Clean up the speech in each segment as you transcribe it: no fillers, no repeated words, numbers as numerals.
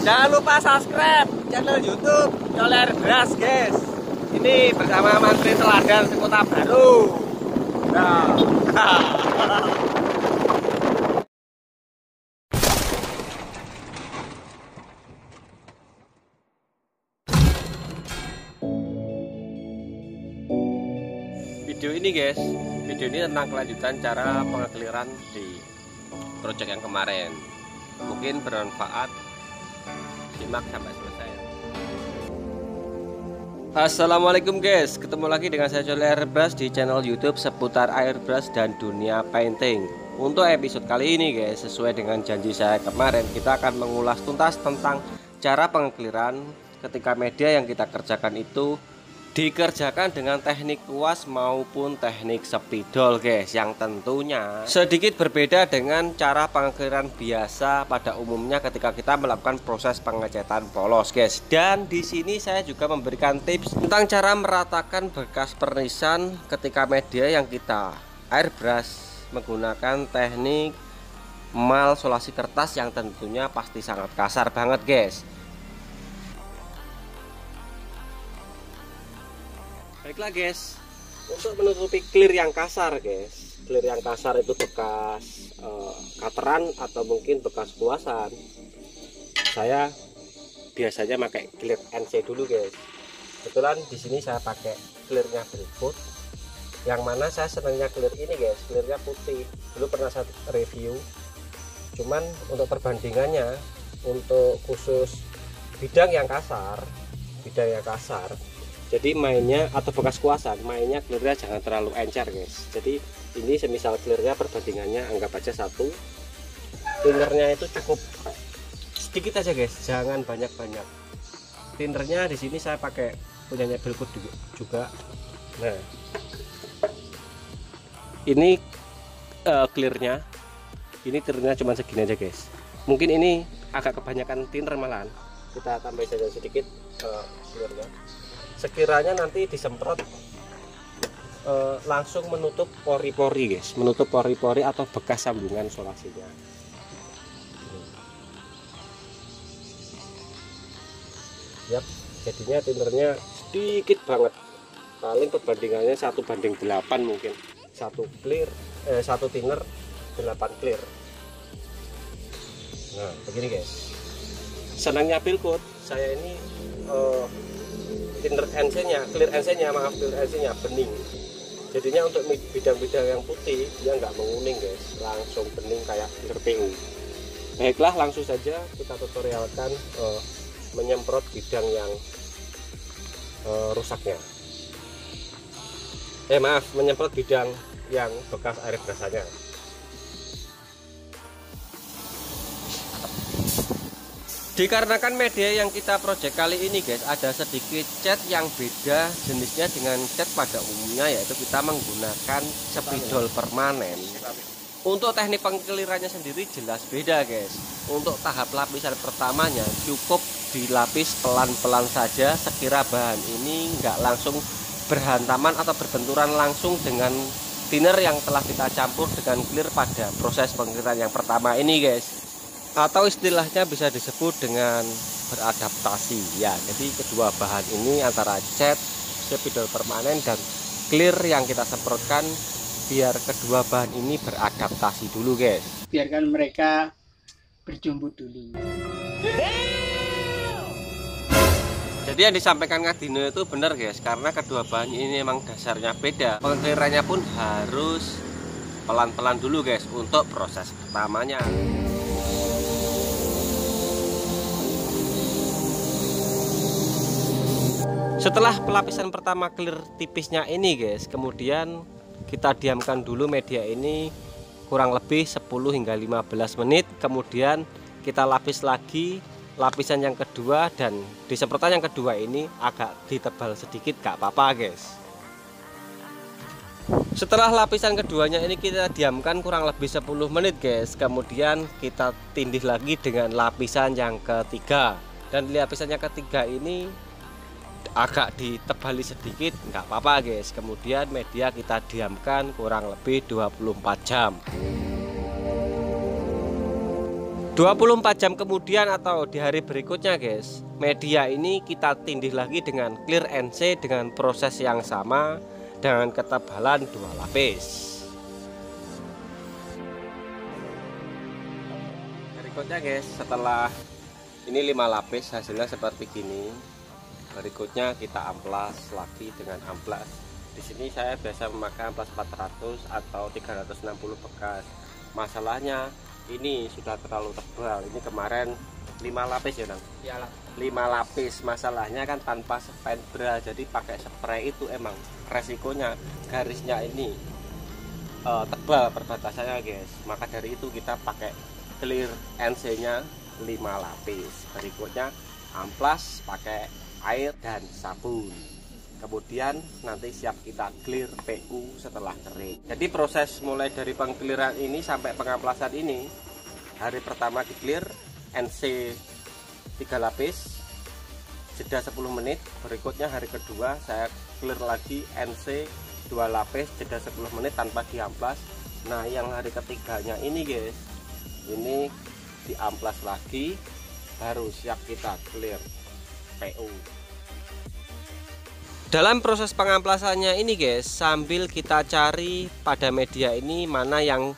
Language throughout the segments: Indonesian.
Jangan lupa subscribe channel YouTube Coler Bras, guys. Ini bersama Mantri Teladan Kota Baru. Nah. Video ini guys, video ini tentang kelanjutan cara pengekliran di project yang kemarin. Mungkin bermanfaat, simak sampai selesai. Assalamualaikum guys, ketemu lagi dengan saya Coler Airbrush di channel YouTube seputar airbrush dan dunia painting. Untuk episode kali ini guys, sesuai dengan janji saya kemarin, kita akan mengulas tuntas tentang cara pengekliran ketika media yang kita kerjakan itu dikerjakan dengan teknik kuas maupun teknik spidol guys, yang tentunya sedikit berbeda dengan cara pengekliran biasa pada umumnya ketika kita melakukan proses pengecetan polos guys. Dan di sini saya juga memberikan tips tentang cara meratakan bekas pernisan ketika media yang kita airbrush menggunakan teknik mal solasi kertas yang tentunya pasti sangat kasar banget guys. Baiklah guys, untuk menutupi clear yang kasar guys, clear yang kasar itu bekas cuteran atau mungkin bekas kuasan, saya biasanya pakai clear NC dulu guys. Kebetulan di sini saya pakai clearnya Brillfoot, yang mana saya senangnya clear ini guys, clearnya putih. Dulu pernah saya review, cuman untuk perbandingannya, untuk khusus bidang yang kasar, jadi mainnya atau bekas kuasan, mainnya clearnya jangan terlalu encer guys. Jadi ini semisal clearnya perbandingannya anggap aja 1, thinnernya itu cukup sedikit aja guys, jangan banyak-banyak. Thinnernya di sini saya pakai punyanya Brillfoot juga. Nah, ini clearnya, ini thinnernya cuma segini aja guys. Mungkin ini agak kebanyakan thinner malahan. Kita tambah saja sedikit clearnya. Sekiranya nanti disemprot langsung menutup pori-pori guys, menutup pori-pori atau bekas sambungan solasinya. Yap, jadinya thinnernya sedikit banget, paling perbandingannya 1:8 mungkin, 1 thinner 8 clear. Nah begini guys, senangnya Brillfoot saya ini thinner NC-nya, clear NC-nya, bening. Jadinya untuk bidang-bidang yang putih dia nggak menguning guys, langsung bening kayak clear PU. Baiklah, langsung saja kita tutorialkan menyemprot bidang yang rusaknya. Menyemprot bidang yang bekas air brasanya. Dikarenakan media yang kita project kali ini guys ada sedikit cat yang beda jenisnya dengan cat pada umumnya, yaitu kita menggunakan spidol permanen. Untuk teknik pengeklirannya sendiri jelas beda guys. Untuk tahap lapisan pertamanya cukup dilapis pelan-pelan saja, sekira bahan ini nggak langsung berhantaman atau berbenturan langsung dengan thinner yang telah kita campur dengan clear pada proses pengekliran yang pertama ini guys. Atau istilahnya bisa disebut dengan beradaptasi ya. Jadi kedua bahan ini antara cat, spidol permanen dan clear yang kita semprotkan, biar kedua bahan ini beradaptasi dulu guys. Biarkan mereka berjumpa dulu. Jadi yang disampaikan Kak Dino itu benar guys, karena kedua bahan ini memang dasarnya beda. Pengeklirannya pun harus pelan-pelan dulu guys untuk proses pertamanya. Setelah pelapisan pertama clear tipisnya ini guys, kemudian kita diamkan dulu media ini kurang lebih 10 hingga 15 menit. Kemudian kita lapis lagi lapisan yang kedua, dan di semprotan yang kedua ini agak ditebal sedikit, gak apa-apa guys. Setelah lapisan keduanya ini kita diamkan kurang lebih 10 menit guys. Kemudian kita tindih lagi dengan lapisan yang ketiga, dan lapisan yang ketiga ini agak ditebali sedikit, nggak apa-apa guys. Kemudian media kita diamkan kurang lebih 24 jam. 24 jam kemudian atau di hari berikutnya guys, media ini kita tindih lagi dengan clear NC dengan proses yang sama dengan ketebalan 2 lapis. Berikutnya guys, setelah ini 5 lapis hasilnya seperti gini. Berikutnya kita amplas lagi dengan amplas. Di sini saya biasa memakai amplas 400 atau 360 bekas. Masalahnya ini sudah terlalu tebal. Ini kemarin 5 lapis ya Nang? Iyalah. 5 lapis. Masalahnya kan tanpa spandbra, jadi pakai spray itu emang resikonya garisnya ini tebal perbatasannya guys. Maka dari itu kita pakai clear NC nya 5 lapis. Berikutnya amplas pakai air dan sabun. Kemudian nanti siap kita clear PU setelah kering. Jadi proses mulai dari pengclearan ini sampai pengamplasan ini, hari pertama di clear NC 3 lapis jeda 10 menit. Berikutnya hari kedua saya clear lagi NC 2 lapis jeda 10 menit tanpa diamplas. Nah yang hari ketiganya ini guys, ini diamplas lagi, baru siap kita clear PU. Dalam proses pengamplasannya ini guys, sambil kita cari pada media ini mana yang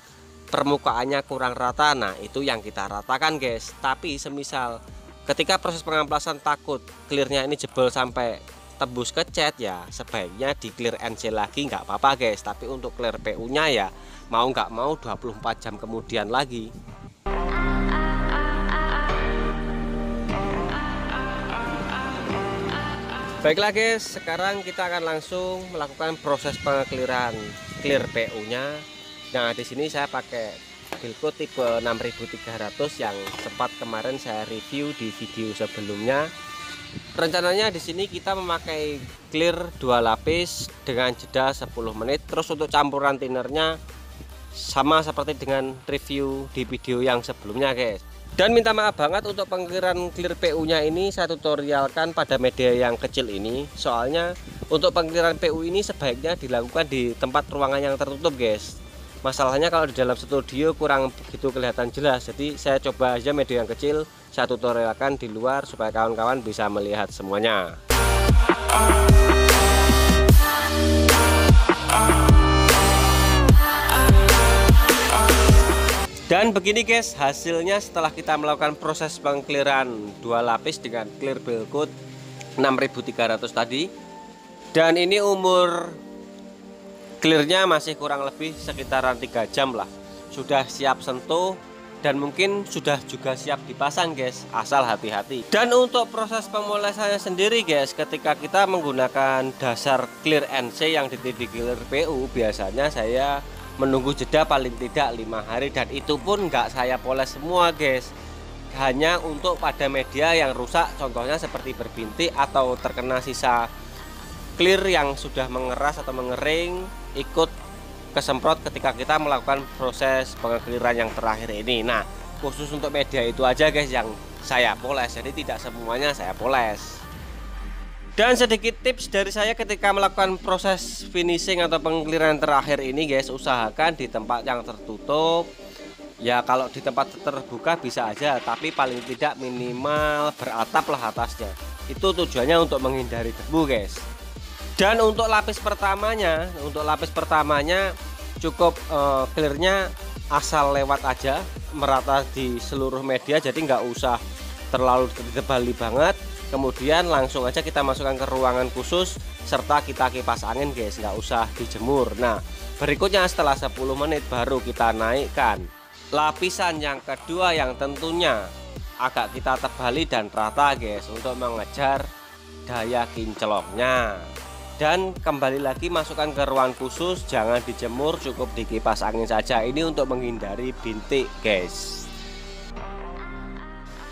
permukaannya kurang rata, nah itu yang kita ratakan guys. Tapi semisal ketika proses pengamplasan takut clearnya ini jebol sampai tembus ke cat, ya sebaiknya di clear NC lagi, nggak apa-apa guys. Tapi untuk clear PU nya ya mau nggak mau 24 jam kemudian lagi. Baiklah guys, sekarang kita akan langsung melakukan proses pengekliran clear PU-nya. Nah, di sini saya pakai Bilco tipe 6300 yang sempat kemarin saya review di video sebelumnya. Rencananya di sini kita memakai clear 2 lapis dengan jeda 10 menit. Terus untuk campuran tinernya sama seperti dengan review di video yang sebelumnya guys. Dan minta maaf banget untuk pengekliran clear PU nya ini saya tutorialkan pada media yang kecil ini. Soalnya untuk pengekliran PU ini sebaiknya dilakukan di tempat ruangan yang tertutup guys. Masalahnya kalau di dalam studio kurang begitu kelihatan jelas. Jadi saya coba aja media yang kecil, saya tutorialkan di luar supaya kawan-kawan bisa melihat semuanya. Dan begini guys hasilnya setelah kita melakukan proses pengclearan 2 lapis dengan clear Bilco 6300 tadi. Dan ini umur clearnya masih kurang lebih sekitaran 3 jam lah. Sudah siap sentuh dan mungkin sudah juga siap dipasang guys, asal hati-hati. Dan untuk proses pemolesannya sendiri guys, ketika kita menggunakan dasar clear NC yang ditindih clear PU, biasanya saya menunggu jeda paling tidak 5 hari, dan itu pun nggak saya poles semua guys, hanya untuk pada media yang rusak, contohnya seperti berbintik atau terkena sisa clear yang sudah mengeras atau mengering ikut kesemprot ketika kita melakukan proses pengekliran yang terakhir ini. Nah khusus untuk media itu aja guys yang saya poles, jadi tidak semuanya saya poles. Dan sedikit tips dari saya ketika melakukan proses finishing atau pengekliran terakhir ini guys, usahakan di tempat yang tertutup. Ya kalau di tempat terbuka bisa aja, tapi paling tidak minimal beratap lah atasnya. Itu tujuannya untuk menghindari debu guys. Dan untuk lapis pertamanya cukup clearnya asal lewat aja, merata di seluruh media, jadi nggak usah terlalu ditebali banget. Kemudian langsung aja kita masukkan ke ruangan khusus serta kita kipas angin guys, nggak usah dijemur. Nah berikutnya setelah 10 menit baru kita naikkan lapisan yang kedua yang tentunya agak kita tebali dan rata guys untuk mengejar daya kinclongnya. Dan kembali lagi masukkan ke ruangan khusus, jangan dijemur, cukup di kipas angin saja. Ini untuk menghindari bintik guys.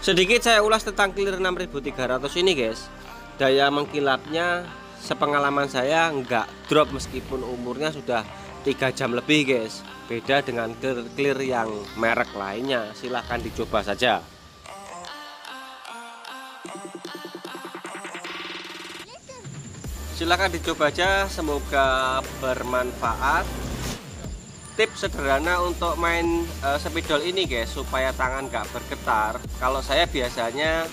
Sedikit saya ulas tentang clear 6300 ini guys. Daya mengkilapnya sepengalaman saya nggak drop meskipun umurnya sudah 3 jam lebih guys. Beda dengan clear yang merek lainnya, silahkan dicoba saja. Silahkan dicoba aja, semoga bermanfaat. tips sederhana untuk main spidol ini guys, supaya tangan nggak bergetar. Kalau saya biasanya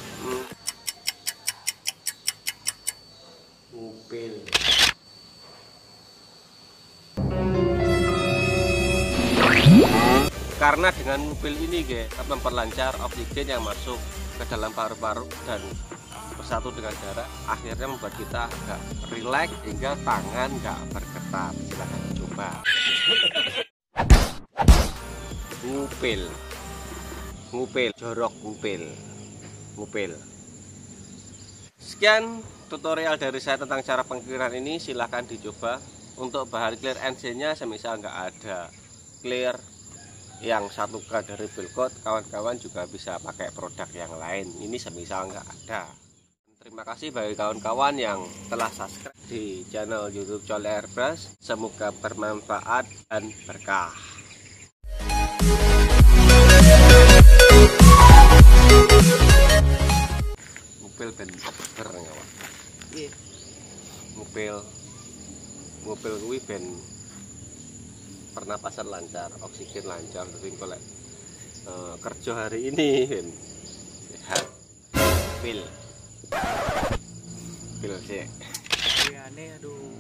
ngupil. Karena dengan ngupil ini guys, memperlancar oksigen yang masuk ke dalam paru-paru dan bersatu dengan darah, akhirnya membuat kita agak rileks hingga tangan nggak bergetar. Silahkan coba. Ngupil, jorok ngupil. Sekian tutorial dari saya tentang cara pengkliran ini. Silahkan dicoba. Untuk bahan clear NC-nya semisal nggak ada clear yang 1K dari Bilcot, kawan-kawan juga bisa pakai produk yang lain. Ini semisal nggak ada. Terima kasih bagi kawan-kawan yang telah subscribe di channel YouTube Cole Airbrush. Semoga bermanfaat dan berkah. Ngupil ben seger kawan. Ngupil kuwi ben pernapasan lancar, oksigen lancar. Tapi kalau kerja hari ini ben sehat. Pil sih. Aneh, aduh.